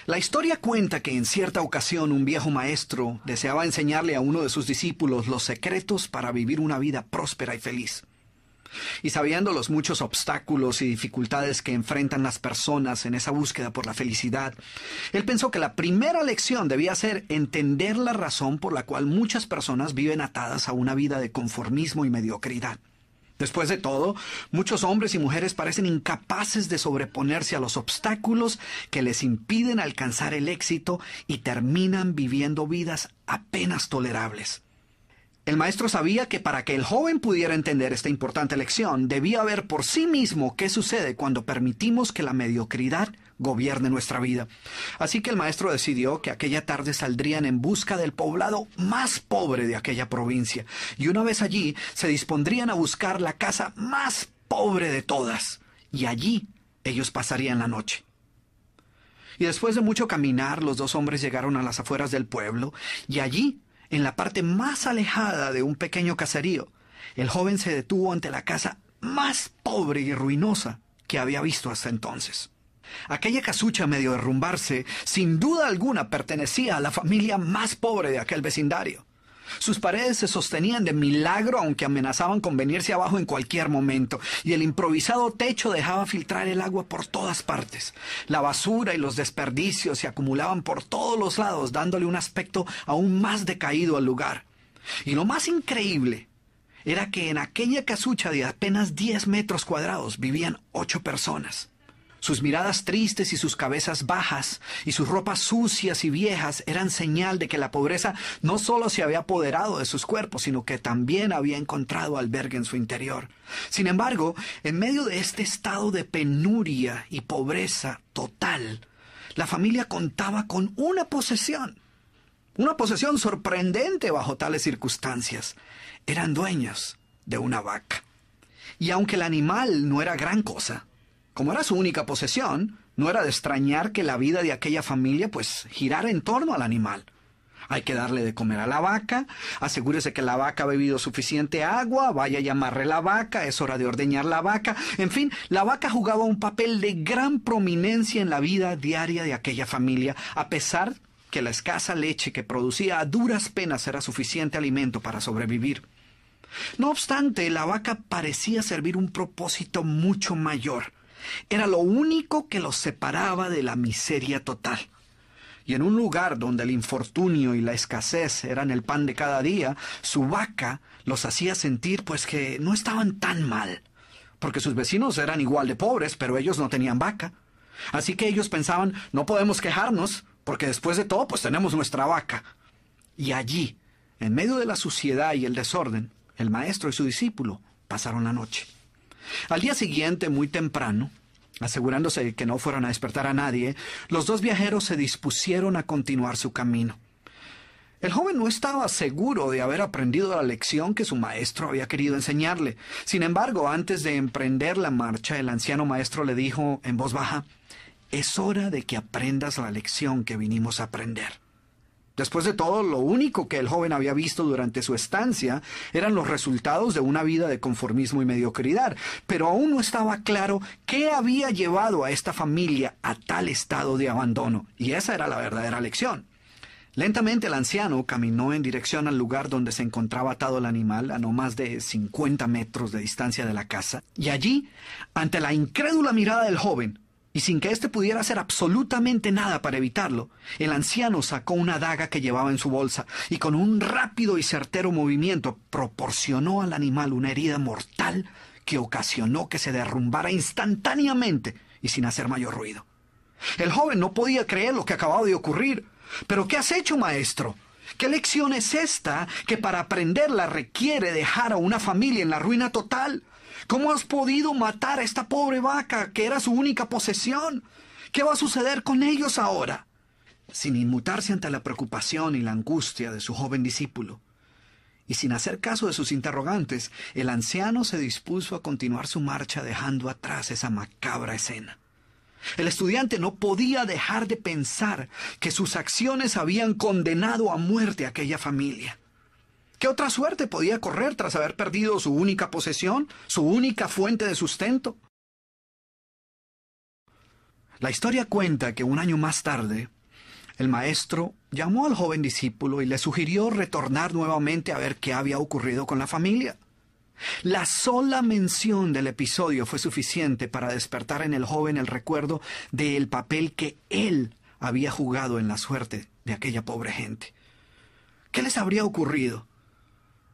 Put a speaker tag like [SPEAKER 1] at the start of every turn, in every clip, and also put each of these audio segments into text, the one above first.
[SPEAKER 1] La historia cuenta que en cierta ocasión un viejo maestro deseaba enseñarle a uno de sus discípulos los secretos para vivir una vida próspera y feliz. Y sabiendo los muchos obstáculos y dificultades que enfrentan las personas en esa búsqueda por la felicidad, él pensó que la primera lección debía ser entender la razón por la cual muchas personas viven atadas a una vida de conformismo y mediocridad. Después de todo, muchos hombres y mujeres parecen incapaces de sobreponerse a los obstáculos que les impiden alcanzar el éxito y terminan viviendo vidas apenas tolerables. El maestro sabía que para que el joven pudiera entender esta importante lección, debía ver por sí mismo qué sucede cuando permitimos que la mediocridad gobierne nuestra vida. Así que el maestro decidió que aquella tarde saldrían en busca del poblado más pobre de aquella provincia, y una vez allí se dispondrían a buscar la casa más pobre de todas, y allí ellos pasarían la noche. Y después de mucho caminar, los dos hombres llegaron a las afueras del pueblo, y allí, en la parte más alejada de un pequeño caserío, el joven se detuvo ante la casa más pobre y ruinosa que había visto hasta entonces. Aquella casucha, medio derrumbarse, sin duda alguna pertenecía a la familia más pobre de aquel vecindario. Sus paredes se sostenían de milagro, aunque amenazaban con venirse abajo en cualquier momento, y el improvisado techo dejaba filtrar el agua por todas partes. La basura y los desperdicios se acumulaban por todos los lados, dándole un aspecto aún más decaído al lugar. Y lo más increíble era que en aquella casucha de apenas 10 metros cuadrados vivían 8 personas. Sus miradas tristes y sus cabezas bajas y sus ropas sucias y viejas eran señal de que la pobreza no solo se había apoderado de sus cuerpos, sino que también había encontrado albergue en su interior. Sin embargo, en medio de este estado de penuria y pobreza total, la familia contaba con una posesión sorprendente bajo tales circunstancias. Eran dueños de una vaca. Y aunque el animal no era gran cosa, como era su única posesión, no era de extrañar que la vida de aquella familia girara en torno al animal. Hay que darle de comer a la vaca, asegúrese que la vaca ha bebido suficiente agua, vaya a llamarle la vaca, es hora de ordeñar la vaca. En fin, la vaca jugaba un papel de gran prominencia en la vida diaria de aquella familia, a pesar que la escasa leche que producía a duras penas era suficiente alimento para sobrevivir. No obstante, la vaca parecía servir un propósito mucho mayor. Era lo único que los separaba de la miseria total. Y en un lugar donde el infortunio y la escasez eran el pan de cada día, su vaca los hacía sentir que no estaban tan mal, porque sus vecinos eran igual de pobres, pero ellos no tenían vaca. Así que ellos pensaban, no podemos quejarnos, porque después de todo tenemos nuestra vaca. Y allí, en medio de la suciedad y el desorden, el maestro y su discípulo pasaron la noche. Al día siguiente, muy temprano, asegurándose de que no fueran a despertar a nadie, los dos viajeros se dispusieron a continuar su camino. El joven no estaba seguro de haber aprendido la lección que su maestro había querido enseñarle. Sin embargo, antes de emprender la marcha, el anciano maestro le dijo en voz baja: «Es hora de que aprendas la lección que vinimos a aprender». Después de todo, lo único que el joven había visto durante su estancia eran los resultados de una vida de conformismo y mediocridad, pero aún no estaba claro qué había llevado a esta familia a tal estado de abandono, y esa era la verdadera lección. Lentamente el anciano caminó en dirección al lugar donde se encontraba atado el animal, a no más de 50 metros de distancia de la casa, y allí, ante la incrédula mirada del joven, y sin que éste pudiera hacer absolutamente nada para evitarlo, el anciano sacó una daga que llevaba en su bolsa y con un rápido y certero movimiento proporcionó al animal una herida mortal que ocasionó que se derrumbara instantáneamente y sin hacer mayor ruido. El joven no podía creer lo que acababa de ocurrir. «¿Pero qué has hecho, maestro? ¿Qué lección es esta que para aprenderla requiere dejar a una familia en la ruina total? ¿Cómo has podido matar a esta pobre vaca que era su única posesión? ¿Qué va a suceder con ellos ahora?» Sin inmutarse ante la preocupación y la angustia de su joven discípulo, y sin hacer caso de sus interrogantes, el anciano se dispuso a continuar su marcha dejando atrás esa macabra escena. El estudiante no podía dejar de pensar que sus acciones habían condenado a muerte a aquella familia. ¿Qué otra suerte podía correr tras haber perdido su única posesión, su única fuente de sustento? La historia cuenta que un año más tarde, El maestro llamó al joven discípulo y le sugirió retornar nuevamente a ver qué había ocurrido con la familia. La sola mención del episodio fue suficiente para despertar en el joven el recuerdo del papel que él había jugado en la suerte de aquella pobre gente. ¿Qué les habría ocurrido?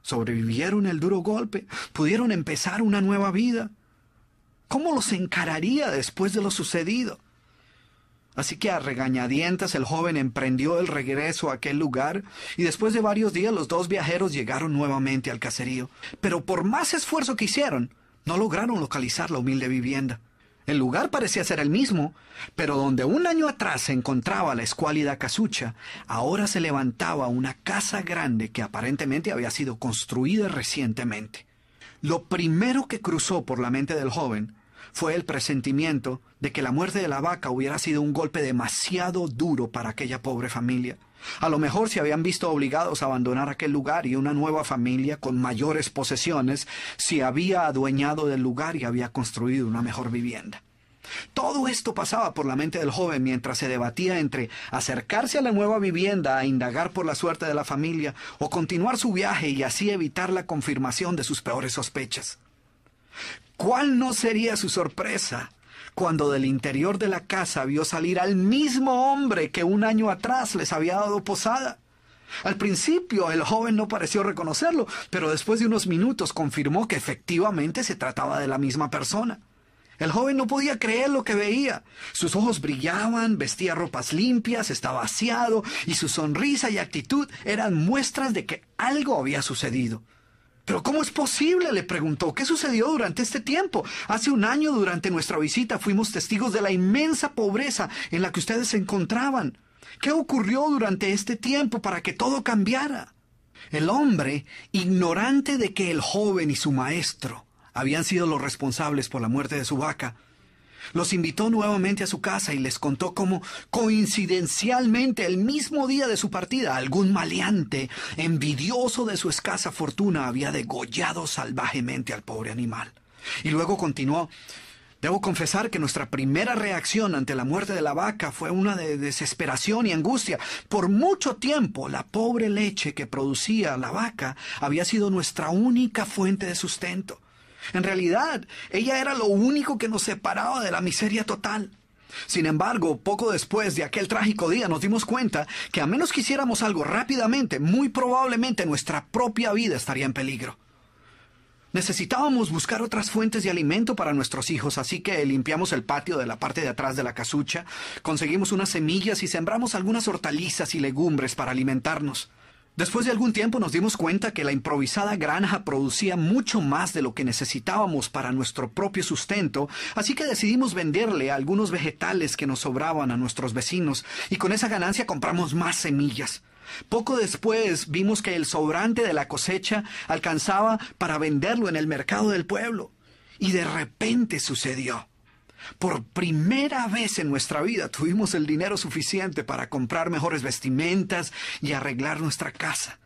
[SPEAKER 1] ¿Sobrevivieron el duro golpe? ¿Pudieron empezar una nueva vida? ¿Cómo los encararía después de lo sucedido? Así que a regañadientes el joven emprendió el regreso a aquel lugar y después de varios días los dos viajeros llegaron nuevamente al caserío. Pero por más esfuerzo que hicieron, no lograron localizar la humilde vivienda. El lugar parecía ser el mismo, pero donde un año atrás se encontraba la escuálida casucha, ahora se levantaba una casa grande que aparentemente había sido construida recientemente. Lo primero que cruzó por la mente del joven fue el presentimiento de que la muerte de la vaca hubiera sido un golpe demasiado duro para aquella pobre familia. A lo mejor se habían visto obligados a abandonar aquel lugar y una nueva familia con mayores posesiones se había adueñado del lugar y había construido una mejor vivienda. Todo esto pasaba por la mente del joven mientras se debatía entre acercarse a la nueva vivienda a indagar por la suerte de la familia o continuar su viaje y así evitar la confirmación de sus peores sospechas. ¿Cuál no sería su sorpresa cuando del interior de la casa vio salir al mismo hombre que un año atrás les había dado posada? Al principio el joven no pareció reconocerlo, pero después de unos minutos confirmó que efectivamente se trataba de la misma persona. El joven no podía creer lo que veía. Sus ojos brillaban, vestía ropas limpias, estaba aseado y su sonrisa y actitud eran muestras de que algo había sucedido. ¿Pero cómo es posible?, le preguntó. ¿Qué sucedió durante este tiempo? Hace un año, durante nuestra visita, fuimos testigos de la inmensa pobreza en la que ustedes se encontraban. ¿Qué ocurrió durante este tiempo para que todo cambiara? El hombre, ignorante de que el joven y su maestro habían sido los responsables por la muerte de su vaca, los invitó nuevamente a su casa y les contó cómo, coincidencialmente, el mismo día de su partida, algún maleante, envidioso de su escasa fortuna, había degollado salvajemente al pobre animal. Y luego continuó: debo confesar que nuestra primera reacción ante la muerte de la vaca fue una de desesperación y angustia. Por mucho tiempo, la pobre leche que producía la vaca había sido nuestra única fuente de sustento. En realidad, ella era lo único que nos separaba de la miseria total. Sin embargo, poco después de aquel trágico día nos dimos cuenta que a menos que hiciéramos algo rápidamente, muy probablemente nuestra propia vida estaría en peligro. Necesitábamos buscar otras fuentes de alimento para nuestros hijos, así que limpiamos el patio de la parte de atrás de la casucha, conseguimos unas semillas y sembramos algunas hortalizas y legumbres para alimentarnos. Después de algún tiempo nos dimos cuenta que la improvisada granja producía mucho más de lo que necesitábamos para nuestro propio sustento, así que decidimos venderle algunos vegetales que nos sobraban a nuestros vecinos, y con esa ganancia compramos más semillas. Poco después vimos que el sobrante de la cosecha alcanzaba para venderlo en el mercado del pueblo. Y de repente sucedió. Por primera vez en nuestra vida tuvimos el dinero suficiente para comprar mejores vestimentas y arreglar nuestra casa.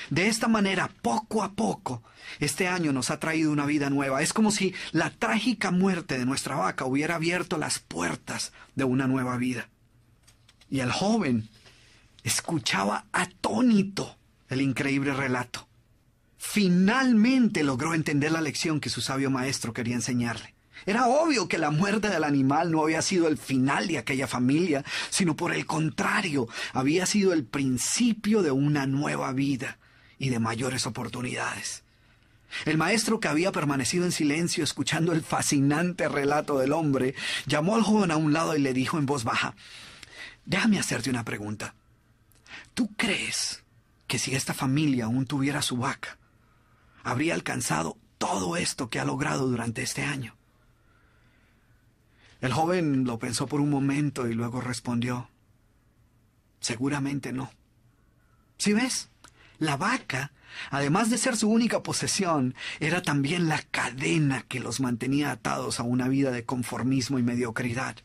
[SPEAKER 1] De esta manera, poco a poco, este año nos ha traído una vida nueva. Es como si la trágica muerte de nuestra vaca hubiera abierto las puertas de una nueva vida. Y el joven escuchaba atónito el increíble relato. Finalmente logró entender la lección que su sabio maestro quería enseñarle. Era obvio que la muerte del animal no había sido el final de aquella familia, sino por el contrario, había sido el principio de una nueva vida y de mayores oportunidades. El maestro, que había permanecido en silencio escuchando el fascinante relato del hombre, llamó al joven a un lado y le dijo en voz baja: déjame hacerte una pregunta. ¿Tú crees que si esta familia aún tuviera su vaca, habría alcanzado todo esto que ha logrado durante este año? El joven lo pensó por un momento y luego respondió: seguramente no. ¿Sí ves? La vaca, además de ser su única posesión, era también la cadena que los mantenía atados a una vida de conformismo y mediocridad.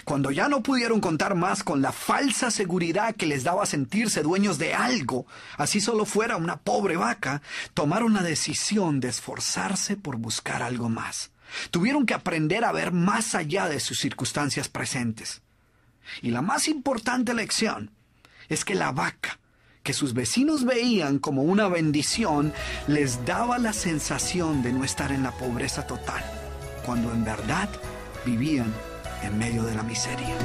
[SPEAKER 1] Cuando ya no pudieron contar más con la falsa seguridad que les daba sentirse dueños de algo, así solo fuera una pobre vaca, tomaron la decisión de esforzarse por buscar algo más. Tuvieron que aprender a ver más allá de sus circunstancias presentes. Y la más importante lección es que la vaca, que sus vecinos veían como una bendición, les daba la sensación de no estar en la pobreza total, cuando en verdad vivían en medio de la miseria.